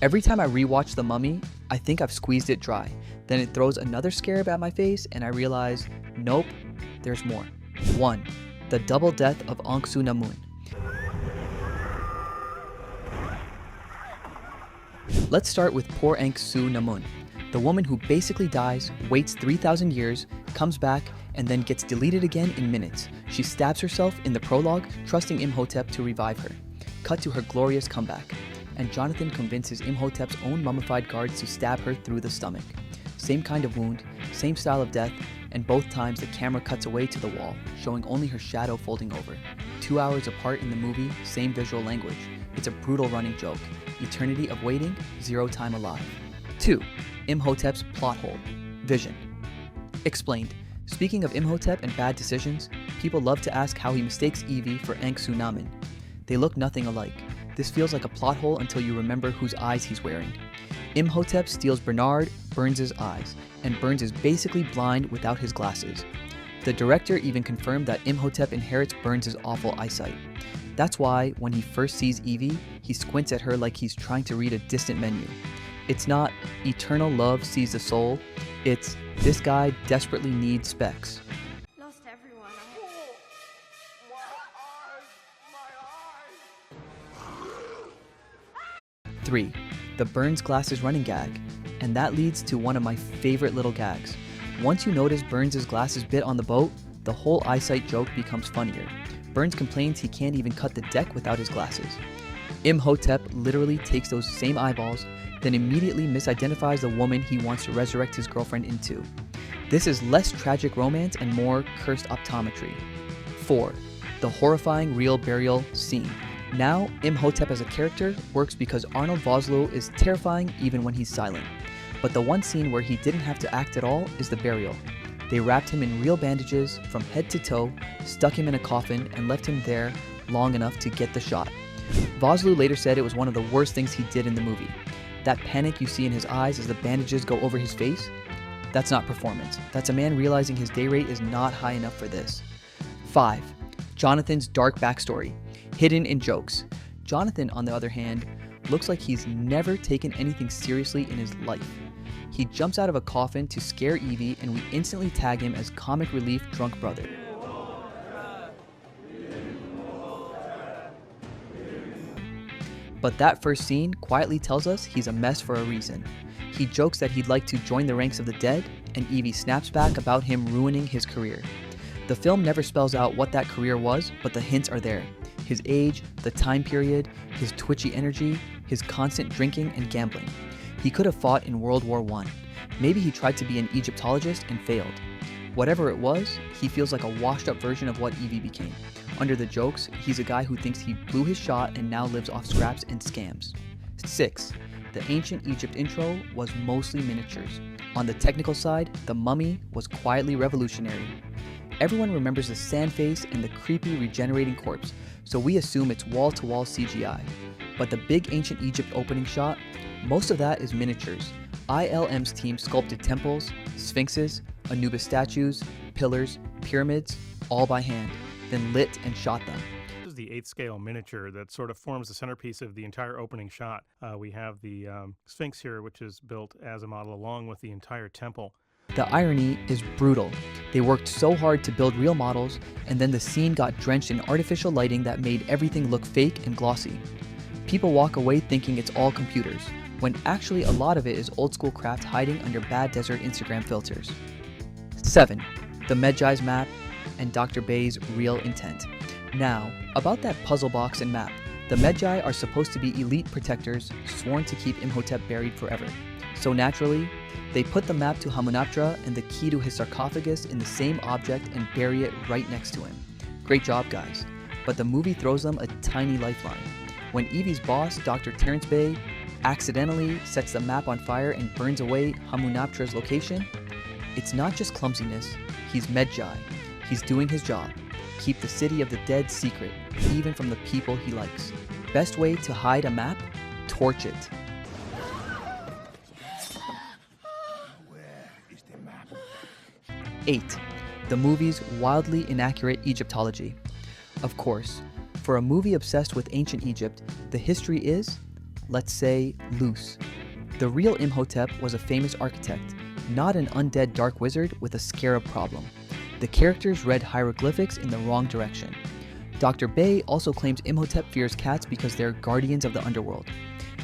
Every time I rewatch The Mummy, I think I've squeezed it dry. Then it throws another scarab at my face and I realize, nope, there's more. 1. The double death of Anck-su-namun. Let's start with poor Anck-su-namun, the woman who basically dies, waits 3,000 years, comes back, and then gets deleted again in minutes. She stabs herself in the prologue, trusting Imhotep to revive her. Cut to her glorious comeback. And Jonathan convinces Imhotep's own mummified guards to stab her through the stomach. Same kind of wound, same style of death, and both times the camera cuts away to the wall, showing only her shadow folding over. 2 hours apart in the movie, same visual language. It's a brutal running joke. Eternity of waiting, 0 time alive. 2. Imhotep's plot hole. Vision. Explained. Speaking of Imhotep and bad decisions, people love to ask how he mistakes Evie for Anck-su-namun. They look nothing alike. This feels like a plot hole until you remember whose eyes he's wearing. Imhotep steals Bernard, Burns' eyes, and Burns is basically blind without his glasses. The director even confirmed that Imhotep inherits Burns' awful eyesight. That's why, when he first sees Evie, he squints at her like he's trying to read a distant menu. It's not eternal love sees the soul, it's this guy desperately needs specs. Lost everyone. 3. The Burns glasses running gag. And that leads to one of my favorite little gags. Once you notice Burns' glasses bit on the boat, the whole eyesight joke becomes funnier. Burns complains he can't even cut the deck without his glasses. Imhotep literally takes those same eyeballs, then immediately misidentifies the woman he wants to resurrect his girlfriend into. This is less tragic romance and more cursed optometry. 4. The horrifying real burial scene. Now, Imhotep as a character works because Arnold Vosloo is terrifying even when he's silent. But the one scene where he didn't have to act at all is the burial. They wrapped him in real bandages from head to toe, stuck him in a coffin, and left him there long enough to get the shot. Vosloo later said it was one of the worst things he did in the movie. That panic you see in his eyes as the bandages go over his face? That's not performance. That's a man realizing his day rate is not high enough for this. 5. Jonathan's dark backstory. Hidden in jokes. Jonathan, on the other hand, looks like he's never taken anything seriously in his life. He jumps out of a coffin to scare Evie and we instantly tag him as comic relief drunk brother. But that first scene quietly tells us he's a mess for a reason. He jokes that he'd like to join the ranks of the dead, and Evie snaps back about him ruining his career. The film never spells out what that career was, but the hints are there. His age, the time period, his twitchy energy, his constant drinking and gambling. He could have fought in World War I. Maybe he tried to be an Egyptologist and failed. Whatever it was, he feels like a washed up version of what Evie became. Under the jokes, he's a guy who thinks he blew his shot and now lives off scraps and scams. 6. The ancient Egypt intro was mostly miniatures. On the technical side, The Mummy was quietly revolutionary. Everyone remembers the sand face and the creepy regenerating corpse, so we assume it's wall-to-wall CGI. But the big ancient Egypt opening shot, most of that is miniatures. ILM's team sculpted temples, sphinxes, Anubis statues, pillars, pyramids, all by hand, then lit and shot them. This is the 8th scale miniature that sort of forms the centerpiece of the entire opening shot. We have the Sphinx here, which is built as a model along with the entire temple. The irony is brutal. They worked so hard to build real models, and then the scene got drenched in artificial lighting that made everything look fake and glossy. People walk away thinking it's all computers, when actually a lot of it is old school craft hiding under bad desert Instagram filters. 7. The Medjai's map and Dr. Bay's real intent. Now, about that puzzle box and map. The Medjai are supposed to be elite protectors sworn to keep Imhotep buried forever. So naturally, they put the map to Hamunaptra and the key to his sarcophagus in the same object and bury it right next to him. Great job, guys. But the movie throws them a tiny lifeline. When Evie's boss, Dr. Terrence Bay, accidentally sets the map on fire and burns away Hamunaptra's location, it's not just clumsiness, he's Medjai. He's doing his job. Keep the city of the dead secret, even from the people he likes. Best way to hide a map? Torch it. Where is the map? 8. The movie's wildly inaccurate Egyptology. Of course, for a movie obsessed with ancient Egypt, the history is let's say, loose. The real Imhotep was a famous architect, not an undead dark wizard with a scarab problem. The characters read hieroglyphics in the wrong direction. Dr. Bay also claims Imhotep fears cats because they're guardians of the underworld.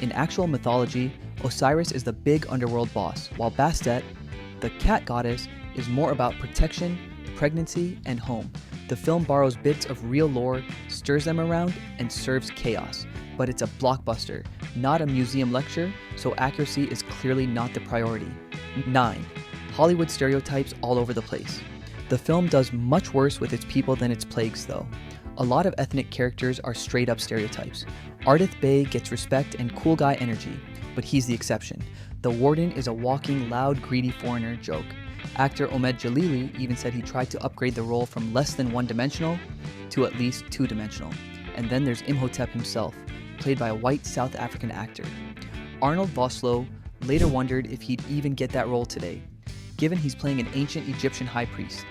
In actual mythology, Osiris is the big underworld boss, while Bastet, the cat goddess, is more about protection, pregnancy, and home. The film borrows bits of real lore, stirs them around, and serves chaos. But it's a blockbuster, not a museum lecture, so accuracy is clearly not the priority. 9. Hollywood stereotypes all over the place. The film does much worse with its people than its plagues, though. A lot of ethnic characters are straight up stereotypes. Ardith Bey gets respect and cool guy energy, but he's the exception. The warden is a walking, loud, greedy foreigner joke. Actor Omid Jalili even said he tried to upgrade the role from less than one-dimensional to at least two-dimensional. And then there's Imhotep himself, played by a white South African actor. Arnold Vosloo later wondered if he'd even get that role today, given he's playing an ancient Egyptian high priest.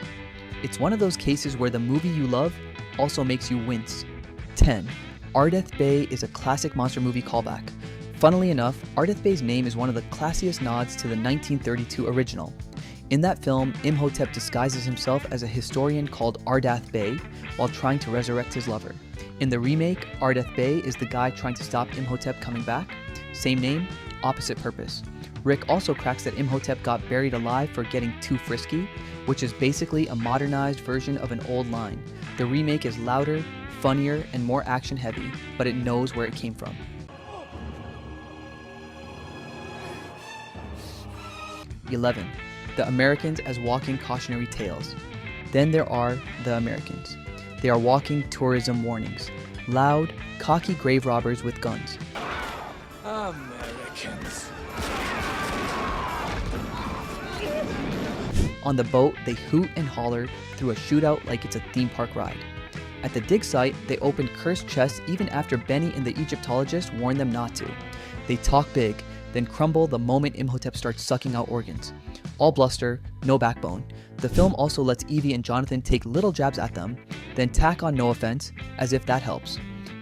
It's one of those cases where the movie you love also makes you wince. 10. Ardith Bey is a classic monster movie callback. Funnily enough, Ardith Bey's name is one of the classiest nods to the 1932 original. In that film, Imhotep disguises himself as a historian called Ardath Bey while trying to resurrect his lover. In the remake, Ardath Bey is the guy trying to stop Imhotep coming back. Same name, opposite purpose. Rick also cracks that Imhotep got buried alive for getting too frisky, which is basically a modernized version of an old line. The remake is louder, funnier, and more action heavy, but it knows where it came from. 11. The Americans as walking cautionary tales. Then there are the Americans. They are walking tourism warnings. Loud, cocky grave robbers with guns. Americans. On the boat, they hoot and holler through a shootout like it's a theme park ride. At the dig site, they open cursed chests even after Benny and the Egyptologist warn them not to. They talk big, then crumble the moment Imhotep starts sucking out organs. All bluster, no backbone. The film also lets Evie and Jonathan take little jabs at them, then tack on no offense, as if that helps.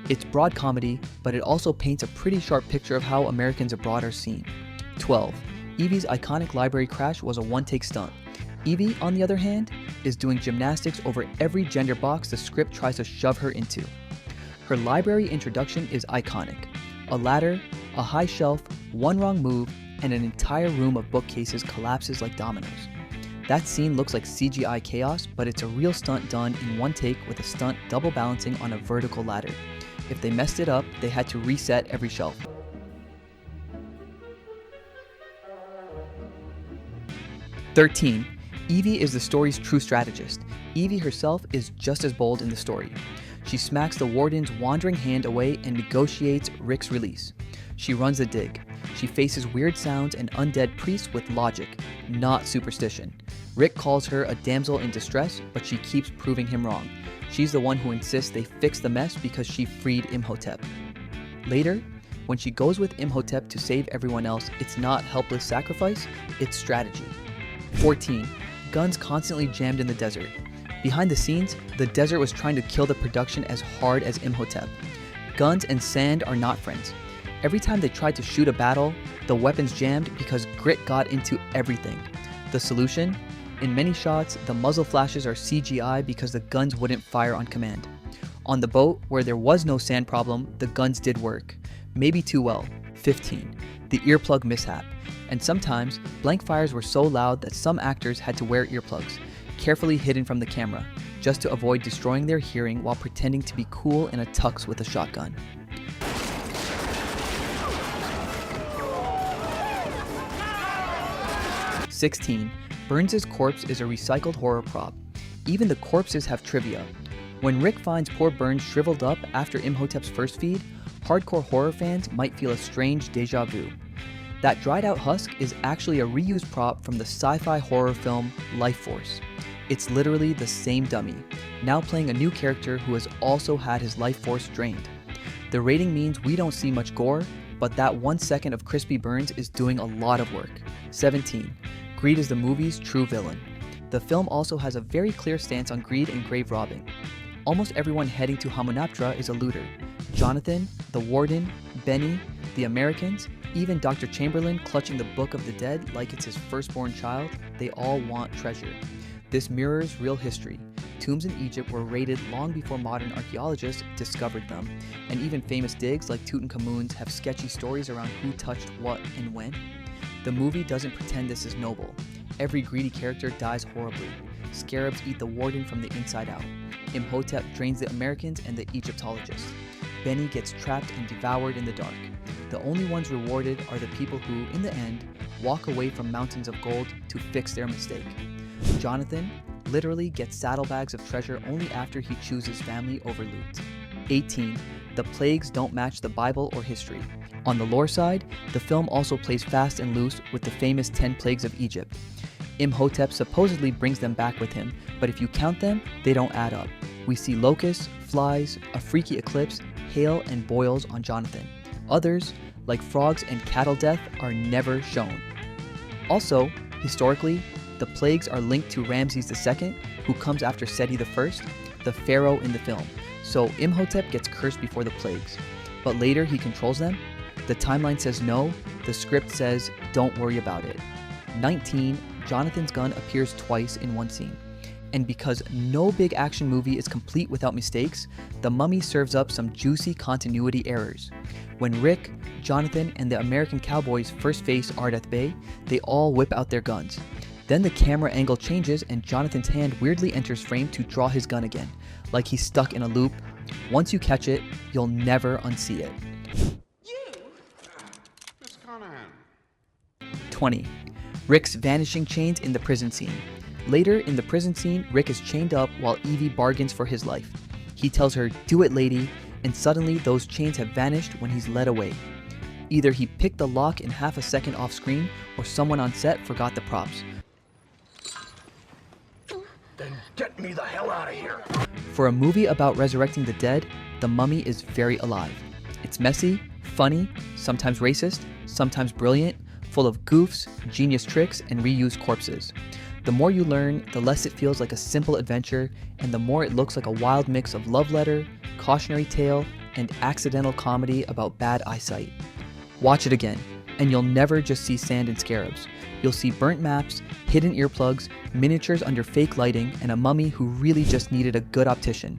It's broad comedy, but it also paints a pretty sharp picture of how Americans abroad are seen. 12. Evie's iconic library crash was a one-take stunt. Evie, on the other hand, is doing gymnastics over every gender box the script tries to shove her into. Her library introduction is iconic. A ladder, a high shelf, one wrong move, and an entire room of bookcases collapses like dominoes. That scene looks like CGI chaos, but it's a real stunt done in one take with a stunt double balancing on a vertical ladder. If they messed it up, they had to reset every shelf. 13. Evie is the story's true strategist. Evie herself is just as bold in the story. She smacks the warden's wandering hand away and negotiates Rick's release. She runs a dig. She faces weird sounds and undead priests with logic, not superstition. Rick calls her a damsel in distress, but she keeps proving him wrong. She's the one who insists they fix the mess because she freed Imhotep. Later, when she goes with Imhotep to save everyone else, it's not helpless sacrifice, it's strategy. 14. Guns constantly jammed in the desert. Behind the scenes, the desert was trying to kill the production as hard as Imhotep. Guns and sand are not friends. Every time they tried to shoot a battle, the weapons jammed because grit got into everything. The solution? In many shots, the muzzle flashes are CGI because the guns wouldn't fire on command. On the boat, where there was no sand problem, the guns did work. Maybe too well. 15. The earplug mishap. And sometimes, blank fires were so loud that some actors had to wear earplugs, carefully hidden from the camera, just to avoid destroying their hearing while pretending to be cool in a tux with a shotgun. 16. Burns' corpse is a recycled horror prop. Even the corpses have trivia. When Rick finds poor Burns shriveled up after Imhotep's first feed, hardcore horror fans might feel a strange deja vu. That dried out husk is actually a reused prop from the sci-fi horror film Life Force. It's literally the same dummy, now playing a new character who has also had his life force drained. The rating means we don't see much gore, but that 1 second of crispy Burns is doing a lot of work. 17. Greed is the movie's true villain. The film also has a very clear stance on greed and grave robbing. Almost everyone heading to Hamunaptra is a looter. Jonathan, the warden, Benny, The Americans, even Dr. Chamberlain clutching the Book of the Dead like it's his firstborn child, they all want treasure. This mirrors real history. Tombs in Egypt were raided long before modern archaeologists discovered them, and even famous digs like Tutankhamun's have sketchy stories around who touched what and when. The movie doesn't pretend this is noble. Every greedy character dies horribly. Scarabs eat the warden from the inside out. Imhotep drains the Americans and the Egyptologists. Benny gets trapped and devoured in the dark. The only ones rewarded are the people who, in the end, walk away from mountains of gold to fix their mistake. Jonathan literally gets saddlebags of treasure only after he chooses family over loot. 18. The plagues don't match the Bible or history. On the lore side, the film also plays fast and loose with the famous 10 plagues of Egypt. Imhotep supposedly brings them back with him, but if you count them, they don't add up. We see locusts, flies, a freaky eclipse, hail, and boils on Jonathan. Others, like frogs and cattle death, are never shown. Also, historically, the plagues are linked to Ramses II, who comes after Seti I, the pharaoh in the film. So Imhotep gets cursed before the plagues. But later he controls them. The timeline says no, the script says don't worry about it. 19. Jonathan's gun appears twice in one scene. And because no big action movie is complete without mistakes, The Mummy serves up some juicy continuity errors. When Rick, Jonathan, and the American cowboys first face Ardeth Bey, they all whip out their guns. Then the camera angle changes and Jonathan's hand weirdly enters frame to draw his gun again, like he's stuck in a loop. Once you catch it, you'll never unsee it. 20. Rick's vanishing chains in the prison scene. Later in the prison scene, Rick is chained up while Evie bargains for his life. He tells her, "Do it, lady," and suddenly those chains have vanished when he's led away. Either he picked the lock in half a second off screen, or someone on set forgot the props. Then get me the hell out of here. For a movie about resurrecting the dead, The Mummy is very alive. It's messy, funny, sometimes racist, sometimes brilliant, full of goofs, genius tricks, and reused corpses. The more you learn, the less it feels like a simple adventure, and the more it looks like a wild mix of love letter, cautionary tale, and accidental comedy about bad eyesight. Watch it again, and you'll never just see sand and scarabs. You'll see burnt maps, hidden earplugs, miniatures under fake lighting, and a mummy who really just needed a good optician.